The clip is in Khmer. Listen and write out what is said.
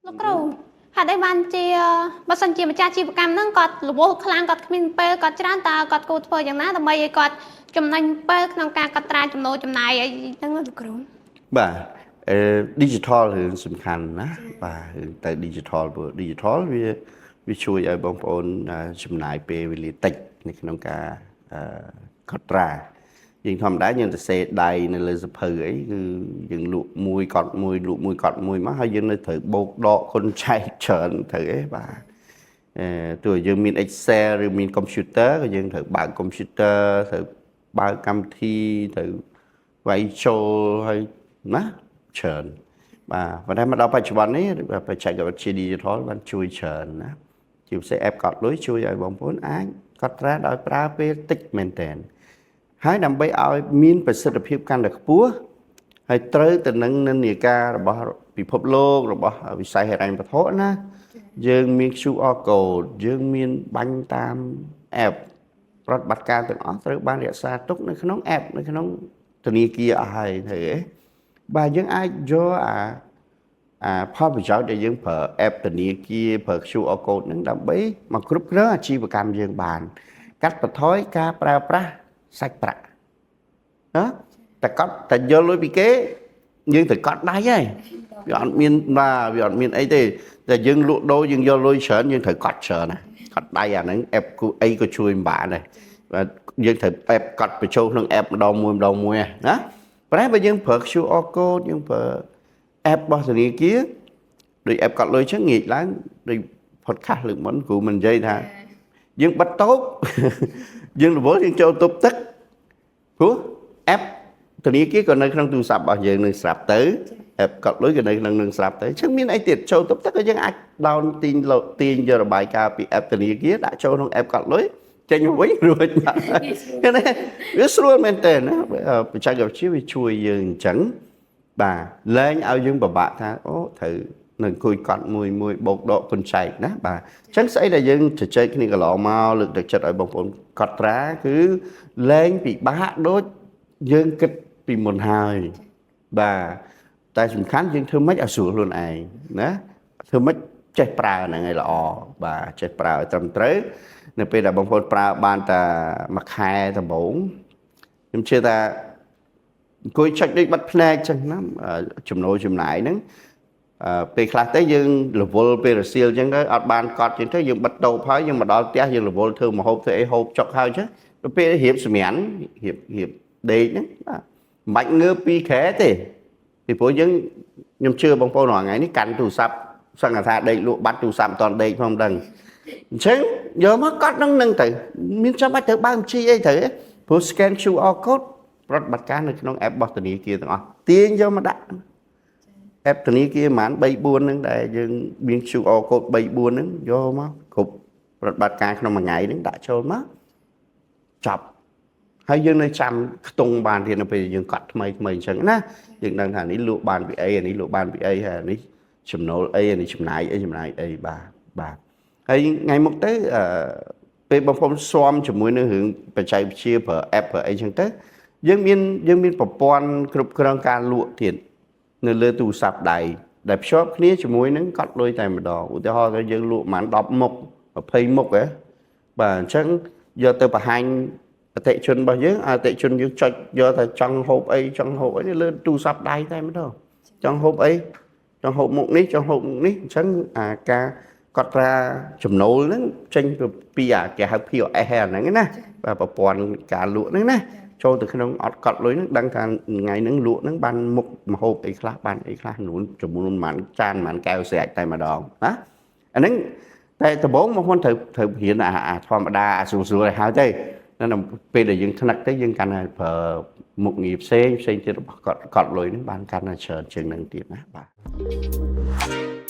លោកគ្រូហើយដែរបានជាបើសិនជាម្ចាស់ជីវកម្មហ្នឹងគាត់លវោខ្លាំងគាត់គ្មានពេលគាត់ច្រើនតើគាត់គួរធ្វើយ៉ាងណាដើម្បីឲ្យគាត់ចំណេញពេលក្នុងការកត់ត្រាចំណូលចំណាយអីហ្នឹងលោកគ្រូបាទ digital រឿងសំខាន់ណាបាទរឿងទៅ digital ព្រោះ digital វាជួយឲ្យបងប្អូនចំណាយពេលវេលាតិចនៅក្នុងការកត់ត្រាយើងធម្មតាយើងទៅសេដៃនៅលើសភៅអីគឺយើងលក់មួយកត់មួយលក់មួយកត់មួយមកហើយយើងនៅត្រូវបូកដកគុណចែកច្រើនត្រូវអីបាទទោះយើងមាន Excel ឬមាន computer ក៏យើងត្រូវបើក computer ត្រូវបើកកម្មវិធីត្រូវវាយចូលហើយណាច្រើនបាទប៉ុន្តែមកដល់បច្ចុប្បន្ននេះបច្ចេកវិទ្យា digital បានជួយច្រើនណាជាពិសេស app កត់លុយជួយឲ្យបងប្អូនអាចកត់ត្រាដោយប្រើពេលតិចមែនទែនហើយដើម្បីឲ្យមានប្រសិទ្ធភាពកាន់តែខ្ពស់ហើយត្រូវទៅនឹងនិន្នាការរបស់ពិភពលោករបស់វិស័យហិរញ្ញវត្ថុណាយើងមាន QR code យើងមានបាញ់តាម app ប្រតិបត្តិការទាំងអស់ត្រូវបានរក្សាទុកនៅក្នុង app នៅក្នុងធនាគារអស់ហើយទៅហ៎បាទយើងអាចយកផលប្រយោជន៍ដែលយើងប្រើ app ធនាគារប្រើ QR code ហ្នឹងដើម្បីមកគ្រប់គ្រងអាជីវកម្មយើងបានកាត់បន្ថយការប្រើប្រាស់សាច់ប្រាក់ណាតែយកលុយពីគេយើងត្រូវកត់ដៃហើយវាអត់មានបាទវាអត់មានអីទេតែយើងលក់ដូរយើងយកលុយច្រើនយើងត្រូវកត់ច្រើនណាកត់ដៃអាហ្នឹង app អីក៏ជួយមិនបានដែរបាទយើងត្រូវ app កត់បញ្ចូលក្នុង app ម្ដងមួយណាប៉ុន្តែបើយើងប្រើ QR code យើងប្រើ app របស់ធនាគារដូច app កត់លុយចឹងងាកឡើងដូច podcast លើកមុនគ្រូមិននិយាយថាយើងបិទតូបយើងរវល់យើងចូលតូបទឹកព្រោះ app ធនាគារក៏នៅក្នុងទូរស័ព្ទរបស់យើងនឹងស្រាប់ទៅ app កត់លុយក៏នៅក្នុងនឹងស្រាប់ទៅអញ្ចឹងមានអីទៀតចូលតូបទឹកក៏យើងអាច down ទាញយករបាយការណ៍ពី app ធនាគារដាក់ចូលក្នុង app កត់លុយចេញមកវិញរួចបាទវាស្រួលមែនតើណាបច្ចេកវិទ្យាវាជួយយើងអញ្ចឹងបាទលែងឲ្យយើងពិបាកថាអូត្រូវនៅអង្គុយកត់មួយបោកដកគុណចែកណាបាទអញ្ចឹងស្អីដែលយើងជជែកគ្នាកន្លងមកលើកទឹកចិត្តឲ្យបងប្អូនកត់ត្រាគឺលែងពិបាកដូចយើងគិតពីមុនហើយបាទតែសំខាន់យើងធ្វើម៉េចឲ្យស្រួលខ្លួនឯងណាធ្វើម៉េចចេះប្រើហ្នឹងឲ្យល្អបាទចេះប្រើឲ្យត្រឹមត្រូវនៅពេលដែលបងប្អូនប្រើបានតែមួយខែដំបូងខ្ញុំជឿថាអង្គុយចុចដូចបិទភ្នែកចឹងណាចំណូលចំណាយហ្នឹងពេលខ្លះទៅយើងរវល់ពេលរសៀលចឹងទៅអត់បានកត់ចឹងទៅយើងបិទតូបហើយយើងមកដល់ផ្ទះយើងរវល់ធ្វើម្ហូបធ្វើអីហូបចុកហើយចឹងទៅពេលរៀបសម្រានរៀបដេកហ្នឹងបាទមិនបាច់ងើបពីក្រែទេពីព្រោះយើងខ្ញុំជឿបងប្អូនរាល់ថ្ងៃនេះកាន់ទូរស័ព្ទសង្កថាដេកលក់បាត់ទូរស័ព្ទមិនតាន់ដេកផងមិនដឹងអញ្ចឹងយកមកកត់នឹងទៅមានចាំបាច់ត្រូវបើកបញ្ជីអីទៅព្រោះ scan QR code ប្រតិបត្តិការនៅក្នុង app របស់ធនាគារទាំងអស់ទាញយកមកដាក់ app ធនាគារប្រហែល 3-4 ហ្នឹងដែលយើងមាន QR code 3-4 ហ្នឹងយកមកគ្រប់ប្រតិបត្តិការក្នុងមួយថ្ងៃហ្នឹងដាក់ចូលមកចប់ហើយយើងនៅចាំខ្ទង់បានទៀតនៅពេលយើងកត់ថ្មីអញ្ចឹងណាយើងដឹងថានេះលក់បានពីអីអានេះលក់បានពីអីហើយអានេះចំណូលអីអានេះចំណាយអីបាទហើយថ្ងៃមុខទៅពេលបងប្អូនស៊ាំជាមួយនឹងរឿងបច្ចេកវិទ្យាប្រើ app ប្រើអីចឹងទៅយើងមានប្រព័ន្ធគ្រប់គ្រងការលក់ទៀតនៅលើទូរស័ព្ទដៃដែលភ្ជាប់គ្នាជាមួយនឹងកត់លុយតែម្ដងឧទាហរណ៍ថាយើងលក់ប្រហែល10មុខ20មុខហ៎បាទអញ្ចឹងយកទៅបង្ហាញអតិជនរបស់យើងអតិជនយើងចុចយកតែចង់ហូបអីនេះលើទូរស័ព្ទដៃតែម្ដងចង់ហូបអីចង់ហូបមុខនេះចង់ហូបមុខនេះអញ្ចឹងការកត់ត្រាចំណូលហ្នឹងចេញពីគេហៅ POS ហ្នឹងណាបាទប្រព័ន្ធការលក់ហ្នឹងណាចូលទៅក្នុងអត់កត់លុយហ្នឹងដឹងថាថ្ងៃហ្នឹងលក់ហ្នឹងបានមុខម្ហូបអីខ្លះបានអីខ្លះចំនួនប្រហែលចានប្រហែលកែវស្រេចតែម្ដងណាអាហ្នឹងតែដំបូងមកមុនត្រូវរៀនធម្មតាស្រួលឲ្យហើយទេនៅពេលដែលយើងថ្នាក់ទៅយើងកាន់តែប្រើមុខងារផ្សេងទៀតរបស់កត់លុយហ្នឹងបានកាន់តែច្រើនជាងហ្នឹងទៀតណាបាទ